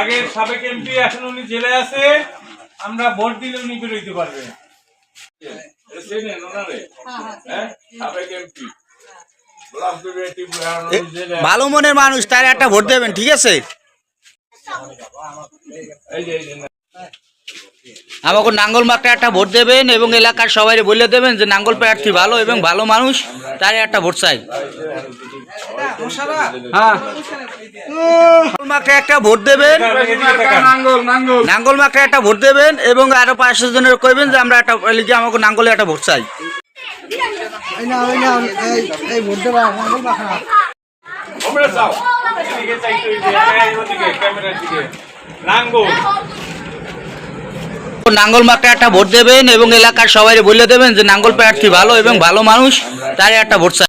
আগে সাবেক এমপি, এখন উনি জেলে আছে। আমরা ভোট দিলে উনি বেরোইতে পারবে। ভালো মনের মানুষ, তার একটা ভোট দেবেন, ঠিক আছে? আমাকে নাঙ্গল মার্কা একটা ভোট দেবেন এবং এলাকার সবাই বলে দেবেন যে নাঙ্গল প্রার্থী ভালো এবং ভালো মানুষ, তার একটা ভোট চাই। হ্যাঁ, একটা ভোট দেবেন, নাঙ্গল মার্কা একটা ভোট দেবেন এবং আরো 500 জনের কইবেন যে আমরা একটা লিখে আমাকে নাঙ্গলে একটা ভোট চাই। নাঙ্গল মার্কা একটা ভোট দেবেন এবং এলাকার সবাই বলে দেবেন যে নাঙ্গল প্রার্থী ভালো এবং ভালো মানুষ, তার একটা ভোট চাই।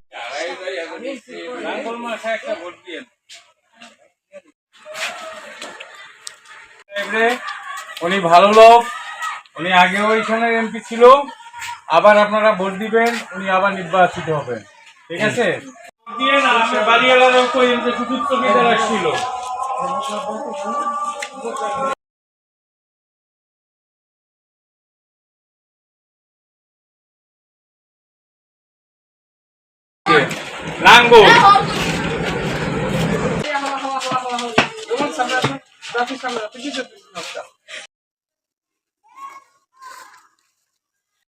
উনি ভালো লোক, উনি আগেও এখানে এমপি ছিল। আবার আপনারা ভোট দিবেন, উনি আবার নির্বাচিত হবেন, ঠিক আছে? বাড়িওয়ালারাও কইন যে সুযোগ চকিদার আসছিল। নাঙ্গল